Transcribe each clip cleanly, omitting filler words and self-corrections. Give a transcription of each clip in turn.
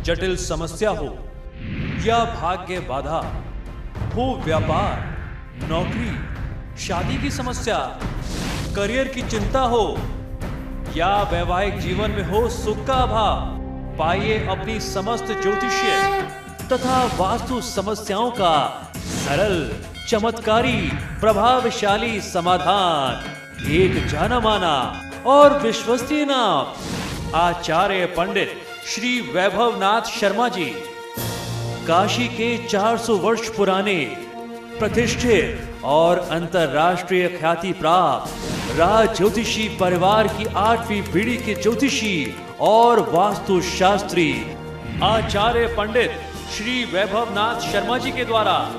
जटिल समस्या हो या भाग्य बाधा हो, व्यापार, नौकरी, शादी की समस्या, करियर की चिंता हो या वैवाहिक जीवन में हो सुख का अभाव, पाइए अपनी समस्त ज्योतिषीय तथा वास्तु समस्याओं का सरल, चमत्कारी, प्रभावशाली समाधान। एक जाना माना और विश्वसनीय नाम, आचार्य पंडित श्री वैभवनाथ शर्मा जी, काशी के 400 वर्ष पुराने प्रतिष्ठित और अंतरराष्ट्रीय ख्याति प्राप्त राज ज्योतिषी परिवार की 8वीं पीढ़ी के ज्योतिषी और वास्तु शास्त्री आचार्य पंडित श्री वैभवनाथ शर्मा जी के द्वारा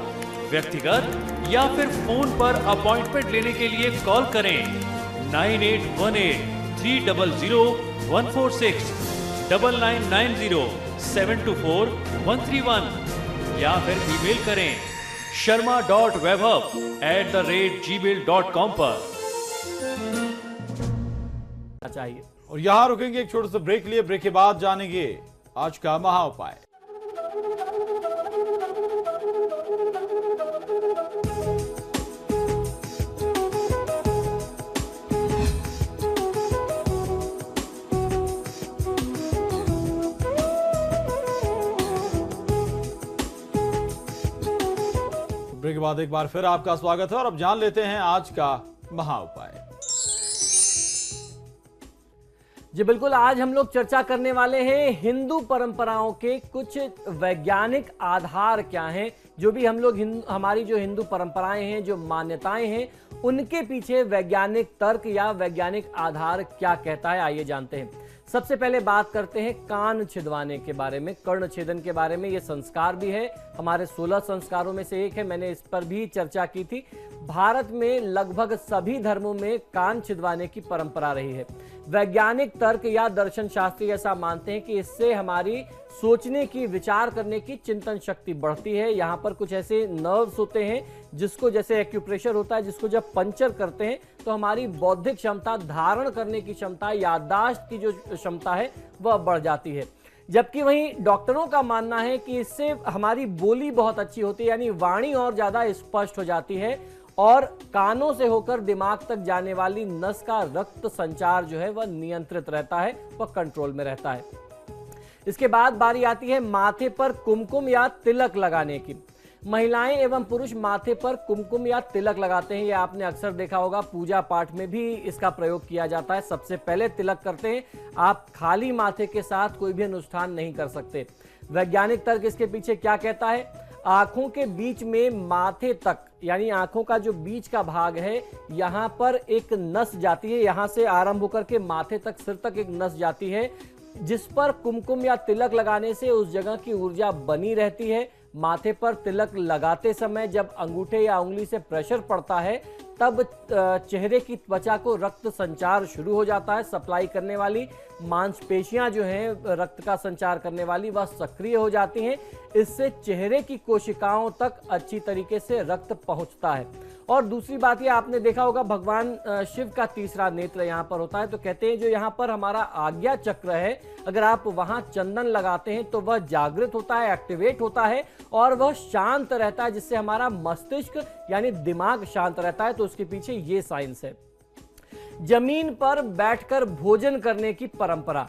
व्यक्तिगत या फिर फोन पर अपॉइंटमेंट लेने के लिए कॉल करें 9818-300-146, 9990-724-131 या फिर ईमेल करें sharma.vaibhav@gmail.com पर। चाहिए। और यहां रुकेंगे एक छोटे से ब्रेक लिए। ब्रेक के बाद जानेंगे आज का महा उपाय। ब्रेक के बाद एक बार फिर आपका स्वागत है और अब जान लेते हैं आज का महा उपाय। जी बिल्कुल, आज हम लोग चर्चा करने वाले हैं हिंदू परंपराओं के कुछ वैज्ञानिक आधार क्या हैं, जो भी हम लोग हमारी जो हिंदू परंपराएं हैं, जो मान्यताएं हैं, उनके पीछे वैज्ञानिक तर्क या वैज्ञानिक आधार क्या कहता है। आइए जानते हैं। सबसे पहले बात करते हैं कान छिदवाने के बारे में, कर्ण छेदन के बारे में। ये संस्कार भी है, हमारे 16 संस्कारों में से एक है, मैंने इस पर भी चर्चा की थी। भारत में लगभग सभी धर्मों में कान छिदवाने की परंपरा रही है। वैज्ञानिक तर्क या दर्शन शास्त्री ऐसा मानते हैं कि इससे हमारी सोचने की, विचार करने की चिंतन शक्ति बढ़ती है। यहाँ पर कुछ ऐसे नर्व्स होते हैं जिसको, जैसे एक्यूप्रेशर होता है, जिसको जब पंचर करते हैं तो हमारी बौद्धिक क्षमता, धारण करने की क्षमता, याददाश्त की जो क्षमता है वह बढ़ जाती है। जबकि वहीं डॉक्टरों का मानना है कि इससे हमारी बोली बहुत अच्छी होती है, यानी वाणी और ज्यादा स्पष्ट हो जाती है और कानों से होकर दिमाग तक जाने वाली नस का रक्त संचार जो है वह नियंत्रित रहता है, वह कंट्रोल में रहता है। इसके बाद बारी आती है माथे पर कुमकुम या तिलक लगाने की। महिलाएं एवं पुरुष माथे पर कुमकुम या तिलक लगाते हैं। ये आपने अक्सर देखा होगा, पूजा पाठ में भी इसका प्रयोग किया जाता है। सबसे पहले तिलक करते हैं। आप खाली माथे के साथ कोई भी अनुष्ठान नहीं कर सकते। वैज्ञानिक तर्क इसके पीछे क्या कहता है? आंखों के बीच में माथे तक, यानी आंखों का जो बीच का भाग है, यहां पर एक नस जाती है। यहां से आरंभ होकर के माथे तक, सिर तक एक नस जाती है, जिस पर कुमकुम या तिलक लगाने से उस जगह की ऊर्जा बनी रहती है। माथे पर तिलक लगाते समय जब अंगूठे या उंगली से प्रेशर पड़ता है, तब चेहरे की त्वचा को रक्त संचार शुरू हो जाता है। सप्लाई करने वाली मांसपेशियां जो हैं, रक्त का संचार करने वाली, वह सक्रिय हो जाती हैं। इससे चेहरे की कोशिकाओं तक अच्छी तरीके से रक्त पहुंचता है। और दूसरी बात ये आपने देखा होगा, भगवान शिव का तीसरा नेत्र यहाँ पर होता है। तो कहते हैं जो यहाँ पर हमारा आज्ञा चक्र है, अगर आप वहां चंदन लगाते हैं तो वह जागृत होता है, एक्टिवेट होता है और वह शांत रहता है, जिससे हमारा मस्तिष्क यानी दिमाग शांत रहता है। तो उसके पीछे ये साइंस है। जमीन पर बैठकर भोजन करने की परंपरा।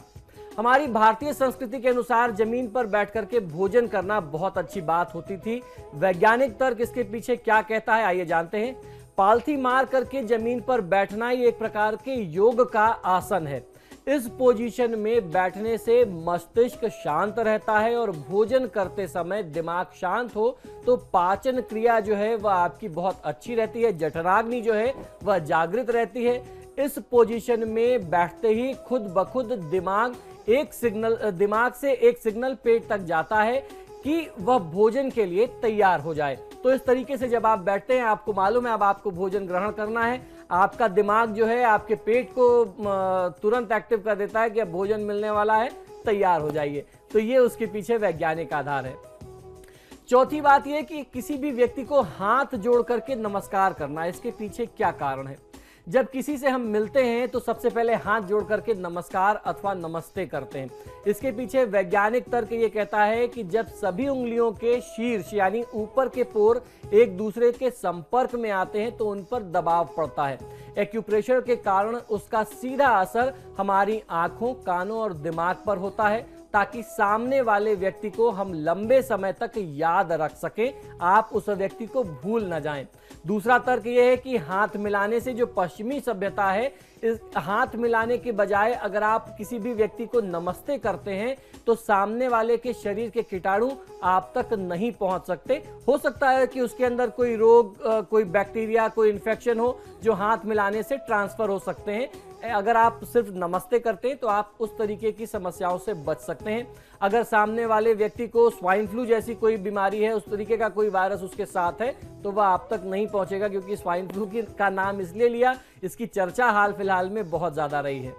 हमारी भारतीय संस्कृति के अनुसार जमीन पर बैठकर के भोजन करना बहुत अच्छी बात होती थी। वैज्ञानिक तर्क इसके पीछे क्या कहता है, आइए जानते हैं। पालथी मार करके जमीन पर बैठना ये एक प्रकार के योग का आसन है। इस पोजीशन में बैठने से मस्तिष्क शांत रहता है और भोजन करते समय दिमाग शांत हो तो पाचन क्रिया जो है वह आपकी बहुत अच्छी रहती है। जठराग्नि जो है वह जागृत रहती है। इस पोजीशन में बैठते ही खुद ब खुद दिमाग से एक सिग्नल पेट तक जाता है कि वह भोजन के लिए तैयार हो जाए। तो इस तरीके से जब आप बैठते हैं, आपको मालूम है अब आपको भोजन ग्रहण करना है, आपका दिमाग जो है आपके पेट को तुरंत एक्टिव कर देता है कि अब भोजन मिलने वाला है, तैयार हो जाइए। तो ये उसके पीछे वैज्ञानिक आधार है। चौथी बात यह कि किसी भी व्यक्ति को हाथ जोड़ करके नमस्कार करना, इसके पीछे क्या कारण है? जब किसी से हम मिलते हैं तो सबसे पहले हाथ जोड़ करके नमस्कार अथवा नमस्ते करते हैं। इसके पीछे वैज्ञानिक तर्क ये कहता है कि जब सभी उंगलियों के शीर्ष यानी ऊपर के पोर एक दूसरे के संपर्क में आते हैं तो उन पर दबाव पड़ता है। एक्यूप्रेशर के कारण उसका सीधा असर हमारी आंखों, कानों और दिमाग पर होता है ताकि सामने वाले व्यक्ति को हम लंबे समय तक याद रख सकें, आप उस व्यक्ति को भूल न जाएं। दूसरा तर्क यह है कि हाथ मिलाने से जो पश्चिमी सभ्यता है, इस हाथ मिलाने के बजाय अगर आप किसी भी व्यक्ति को नमस्ते करते हैं तो सामने वाले के शरीर के कीटाणु आप तक नहीं पहुंच सकते। हो सकता है कि उसके अंदर कोई रोग, कोई बैक्टीरिया, कोई इन्फेक्शन हो जो हाथ मिलाने से ट्रांसफर हो सकते हैं। अगर आप सिर्फ नमस्ते करते हैं तो आप उस तरीके की समस्याओं से बच सकते हैं। अगर सामने वाले व्यक्ति को स्वाइन फ्लू जैसी कोई बीमारी है, उस तरीके का कोई वायरस उसके साथ है, तो वह आप तक नहीं पहुंचेगा, क्योंकि स्वाइन फ्लू का नाम इसलिए लिया, इसकी चर्चा हाल फिलहाल में बहुत ज्यादा रही है।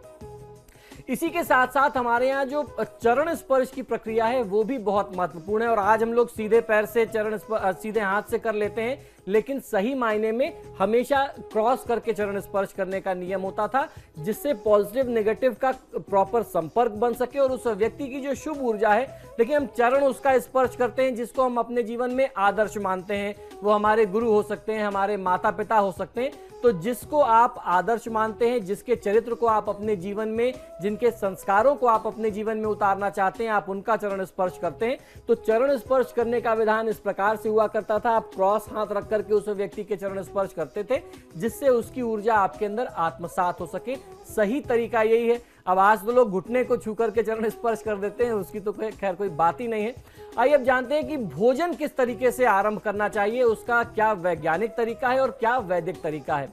इसी के साथ साथ हमारे यहाँ जो चरण स्पर्श की प्रक्रिया है वो भी बहुत महत्वपूर्ण है। और आज हम लोग सीधे पैर से सीधे हाथ से कर लेते हैं, लेकिन सही मायने में हमेशा क्रॉस करके चरण स्पर्श करने का नियम होता था, जिससे पॉजिटिव नेगेटिव का प्रॉपर संपर्क बन सके और उस व्यक्ति की जो शुभ ऊर्जा है, लेकिन हम चरण उसका स्पर्श करते हैं जिसको हम अपने जीवन में आदर्श मानते हैं। वो हमारे गुरु हो सकते हैं, हमारे माता पिता हो सकते हैं। तो जिसको आप आदर्श मानते हैं, जिसके चरित्र को आप अपने जीवन में, जिनके संस्कारों को आप अपने जीवन में उतारना चाहते हैं, आप उनका चरण स्पर्श करते हैं। तो चरण स्पर्श करने का विधान इस प्रकार से हुआ करता था, आप क्रॉस हाथ रख करके उस व्यक्ति के चरण स्पर्श करते थे, जिससे उसकी ऊर्जा आपके अंदर आत्मसात हो सके। सही तरीका यही है। अब आज तो लोग घुटने को छू करके चरण स्पर्श कर देते हैं, उसकी तो खैर कोई बात ही नहीं है। आइए अब जानते हैं कि भोजन किस तरीके से आरंभ करना चाहिए, उसका क्या वैज्ञानिक तरीका है और क्या वैदिक तरीका है।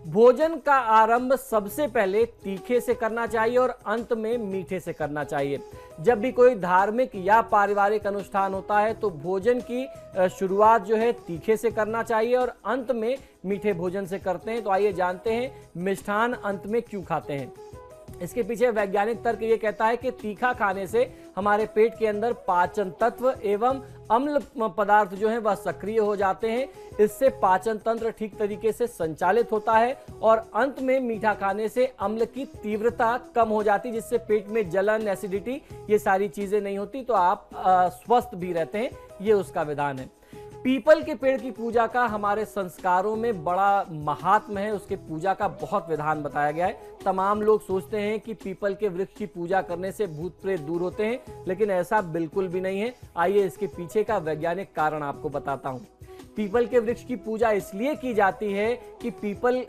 भोजन का आरंभ सबसे पहले तीखे से करना चाहिए और अंत में मीठे से करना चाहिए। जब भी कोई धार्मिक या पारिवारिक अनुष्ठान होता है तो भोजन की शुरुआत जो है तीखे से करना चाहिए और अंत में मीठे भोजन से करते हैं। तो आइए जानते हैं मिष्ठान अंत में क्यों खाते हैं। इसके पीछे वैज्ञानिक तर्क ये कहता है कि तीखा खाने से हमारे पेट के अंदर पाचन तत्व एवं अम्ल पदार्थ जो है वह सक्रिय हो जाते हैं। इससे पाचन तंत्र ठीक तरीके से संचालित होता है और अंत में मीठा खाने से अम्ल की तीव्रता कम हो जाती है, जिससे पेट में जलन, एसिडिटी, ये सारी चीजें नहीं होती, तो आप स्वस्थ भी रहते हैं। ये उसका विधान है। पीपल के पेड़ की पूजा का हमारे संस्कारों में बड़ा महात्म है, उसके पूजा का बहुत विधान बताया गया है। तमाम लोग सोचते हैं कि पीपल के वृक्ष की पूजा करने से भूत प्रेत दूर होते हैं, लेकिन ऐसा बिल्कुल भी नहीं है। आइए इसके पीछे का वैज्ञानिक कारण आपको बताता हूं। पीपल के वृक्ष की पूजा इसलिए की जाती है कि पीपल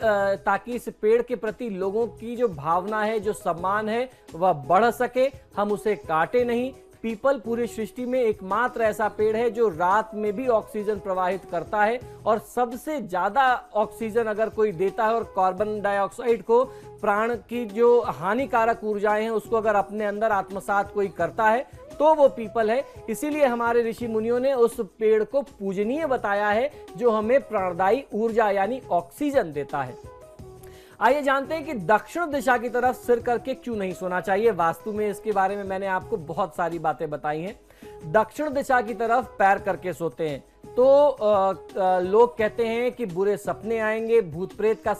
ताकि इस पेड़ के प्रति लोगों की जो भावना है, जो सम्मान है, वह बढ़ सके, हम उसे काटे नहीं। पीपल पूरी सृष्टि में एकमात्र ऐसा पेड़ है जो रात में भी ऑक्सीजन प्रवाहित करता है और सबसे ज्यादा ऑक्सीजन अगर कोई देता है और कार्बन डाइऑक्साइड को, प्राण की जो हानिकारक ऊर्जाएं हैं, उसको अगर अपने अंदर आत्मसात कोई करता है तो वो पीपल है। इसीलिए हमारे ऋषि मुनियों ने उस पेड़ को पूजनीय बताया है, जो हमें प्राणदायी ऊर्जा यानी ऑक्सीजन देता है। आइए जानते हैं कि दक्षिण दिशा की तरफ सिर करके क्यों नहीं सोना चाहिए। वास्तु में इसके बारे में मैंने आपको बहुत सारी बातें बताई हैं। दक्षिण दिशा की तरफ पैर करके सोते हैं तो लोग कहते हैं कि बुरे सपने आएंगे, भूत प्रेत का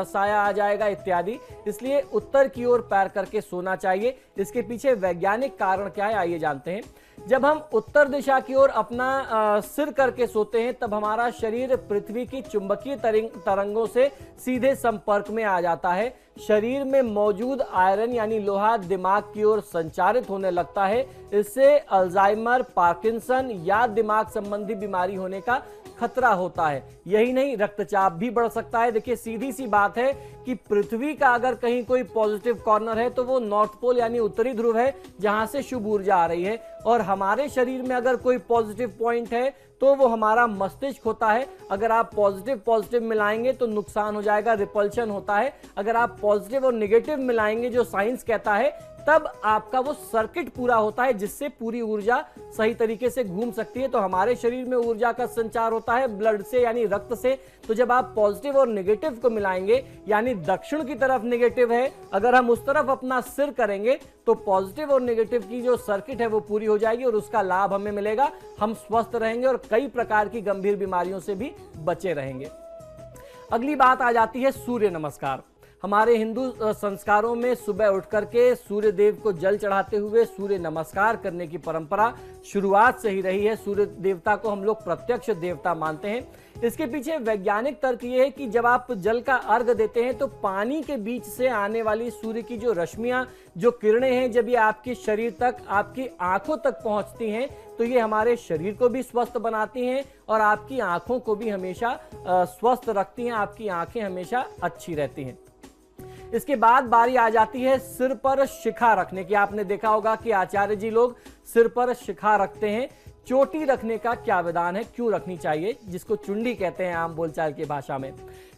साया आ जाएगा इत्यादि, इसलिए उत्तर की ओर पैर करके सोना चाहिए। इसके पीछे वैज्ञानिक कारण क्या है, आइए जानते हैं। जब हम उत्तर दिशा की ओर अपना सिर करके सोते हैं तब हमारा शरीर पृथ्वी की चुंबकीय तरंगों से सीधे संपर्क में आ जाता है। शरीर में मौजूद आयरन यानी लोहा दिमाग की ओर संचारित होने लगता है। इससे अल्जाइमर, पार्किंसन या दिमाग संबंधी बीमारी होने का खतरा होता है। यही नहीं, रक्तचाप भी बढ़ सकता है। देखिए सीधी सी बात है कि पृथ्वी का अगर कहीं कोई पॉजिटिव कॉर्नर है तो वो नॉर्थ पोल यानी उत्तरी ध्रुव है, जहां से शुभ ऊर्जा आ रही है। और हमारे शरीर में अगर कोई पॉजिटिव पॉइंट है तो वो हमारा मस्तिष्क होता है। अगर आप पॉजिटिव मिलाएंगे तो नुकसान हो जाएगा, रिपल्शन होता है। अगर आप पॉजिटिव और नेगेटिव मिलाएंगे, जो साइंस कहता है, तब आपका वो सर्किट पूरा होता है, जिससे पूरी ऊर्जा सही तरीके से घूम सकती है। तो हमारे शरीर में ऊर्जा का संचार होता है ब्लड से यानी रक्त से। तो जब आप पॉजिटिव और नेगेटिव को मिलाएंगे, यानी दक्षिण की तरफ नेगेटिव है, अगर हम उस तरफ अपना सिर करेंगे तो पॉजिटिव और नेगेटिव की जो सर्किट है वो पूरी हो जाएगी और उसका लाभ हमें मिलेगा। हम स्वस्थ रहेंगे और कई प्रकार की गंभीर बीमारियों से भी बचे रहेंगे। अगली बात आ जाती है सूर्य नमस्कार। हमारे हिंदू संस्कारों में सुबह उठ करके सूर्य देव को जल चढ़ाते हुए सूर्य नमस्कार करने की परंपरा शुरुआत से ही रही है। सूर्य देवता को हम लोग प्रत्यक्ष देवता मानते हैं। इसके पीछे वैज्ञानिक तर्क ये है कि जब आप जल का अर्घ देते हैं तो पानी के बीच से आने वाली सूर्य की जो रश्मियां, जो किरणें हैं, जब ये आपके शरीर तक, आपकी आंखों तक पहुंचती हैं तो ये हमारे शरीर को भी स्वस्थ बनाती हैं और आपकी आंखों को भी हमेशा स्वस्थ रखती हैं। आपकी आंखें हमेशा अच्छी रहती हैं। इसके बाद बारी आ जाती है सिर पर शिखा रखने की। आपने देखा होगा कि आचार्य जी लोग सिर पर शिखा रखते हैं। चोटी रखने का क्या विधान है, क्यों रखनी चाहिए, जिसको चुंडी कहते हैं आम बोलचाल की भाषा में।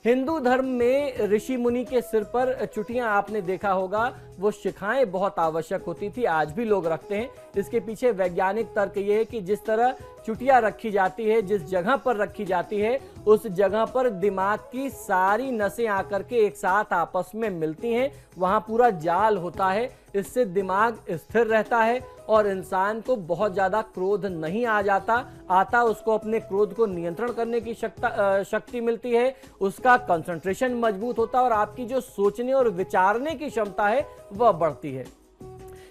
हिंदू धर्म में ऋषि मुनि के सिर पर चुटियां आपने देखा होगा, वो शिखाएं बहुत आवश्यक होती थी, आज भी लोग रखते हैं। इसके पीछे वैज्ञानिक तर्क ये है कि जिस तरह चुटिया रखी जाती है, जिस जगह पर रखी जाती है, उस जगह पर दिमाग की सारी नसें आकर के एक साथ आपस में मिलती हैं, वहां पूरा जाल होता है। इससे दिमाग स्थिर रहता है और इंसान को बहुत ज्यादा क्रोध नहीं आता, उसको अपने क्रोध को नियंत्रण करने की शक्ति मिलती है, उसका कंसंट्रेशन मजबूत होता है और आपकी जो सोचने और विचारने की क्षमता है वह बढ़ती है।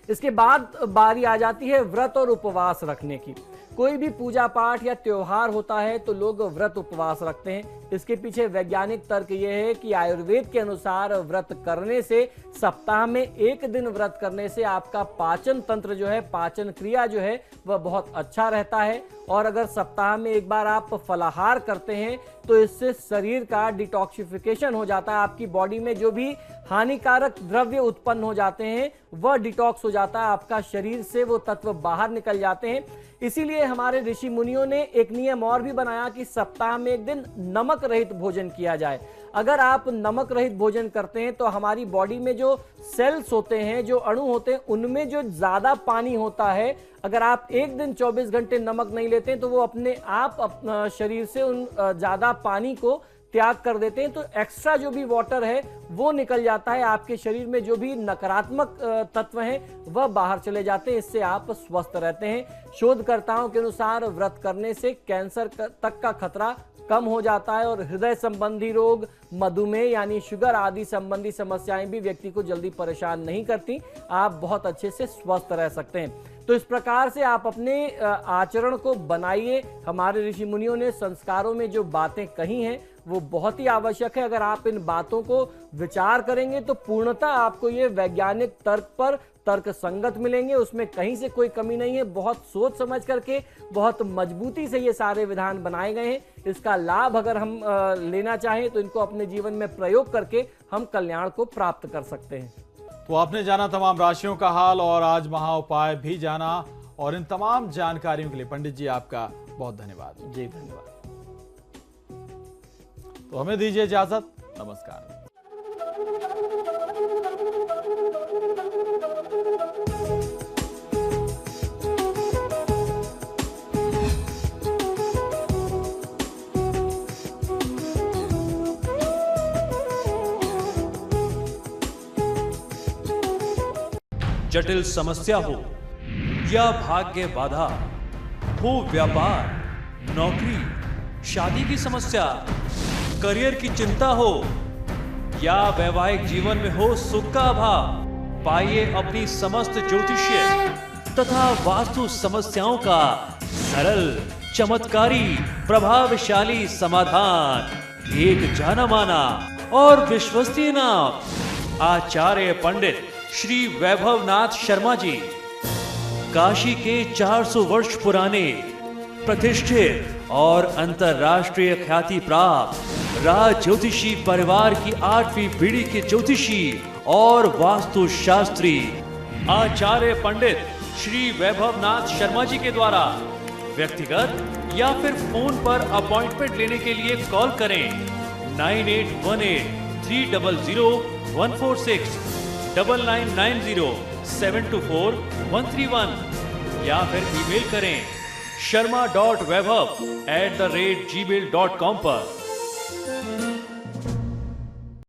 इसके बाद बारी आ जाती है व्रत और उपवास रखने की। कोई भी पूजा पाठ या त्योहार होता है तो लोग व्रत उपवास रखते हैं। इसके पीछे वैज्ञानिक तर्क यह है कि आयुर्वेद के अनुसार व्रत करने से, सप्ताह में एक दिन व्रत करने से आपका पाचन तंत्र जो है, पाचन क्रिया जो है वह बहुत अच्छा रहता है। और अगर सप्ताह में एक बार आप फलाहार करते हैं तो इससे शरीर का डिटॉक्सिफिकेशन हो जाता है। आपकी बॉडी में जो भी हानिकारक द्रव्य उत्पन्न हो जाते हैं वह डिटॉक्स हो जाता है, आपका शरीर से वो तत्व बाहर निकल जाते हैं। इसीलिए हमारे ऋषि मुनियों ने एक नियम और भी बनाया कि सप्ताह में एक दिन नमक रहित भोजन किया जाए। अगर आप नमक रहित भोजन करते हैं तो हमारी बॉडी में जो सेल्स होते हैं, जो अणु होते हैं, उनमें जो ज्यादा पानी होता है, अगर आप एक दिन 24 घंटे नमक नहीं लेते हैं तो वो अपने आप शरीर से उन ज्यादा पानी को त्याग कर देते हैं, तो एक्स्ट्रा जो भी वाटर है वो निकल जाता है। आपके शरीर में जो भी नकारात्मक तत्व हैं वह बाहर चले जाते हैं। इससे आप स्वस्थ रहते हैं। शोधकर्ताओं के अनुसार व्रत करने से कैंसर तक का खतरा कम हो जाता है और हृदय संबंधी रोग, मधुमेह यानी शुगर आदि संबंधी समस्याएं भी व्यक्ति को जल्दी परेशान नहीं करती। आप बहुत अच्छे से स्वस्थ रह सकते हैं। तो इस प्रकार से आप अपने आचरण को बनाइए। हमारे ऋषि मुनियों ने संस्कारों में जो बातें कही हैं वो बहुत ही आवश्यक है। अगर आप इन बातों को विचार करेंगे तो पूर्णतः आपको ये वैज्ञानिक तर्क पर तर्क संगत मिलेंगे, उसमें कहीं से कोई कमी नहीं है। बहुत सोच समझ करके, बहुत मजबूती से ये सारे विधान बनाए गए हैं। इसका लाभ अगर हम लेना चाहें तो इनको अपने जीवन में प्रयोग करके हम कल्याण को प्राप्त कर सकते हैं। तो आपने जाना तमाम राशियों का हाल और आज महाउपाय भी जाना, और इन तमाम जानकारियों के लिए पंडित जी आपका बहुत धन्यवाद। जी धन्यवाद। तो हमें दीजिए इजाजत, नमस्कार। जटिल समस्या हो या भाग्य बाधा हो, व्यापार, नौकरी, शादी की समस्या, करियर की चिंता हो या वैवाहिक जीवन में हो सुख का अभाव, पाइए अपनी समस्त ज्योतिषीय तथा वास्तु समस्याओं का सरल, चमत्कारी, प्रभावशाली समाधान। एक जाना माना और विश्वसनीय नाम, आचार्य पंडित श्री वैभवनाथ शर्मा जी। काशी के 400 वर्ष पुराने, प्रतिष्ठित और अंतरराष्ट्रीय ख्याति प्राप्त राज ज्योतिषी परिवार की 8वीं पीढ़ी के ज्योतिषी और वास्तु शास्त्री आचार्य पंडित श्री वैभवनाथ शर्मा जी के द्वारा व्यक्तिगत या फिर फोन पर अपॉइंटमेंट लेने के लिए कॉल करें 9818 300 146, 9990 724 131 या फिर ईमेल करें sharma.vaibhav@gmail.com पर।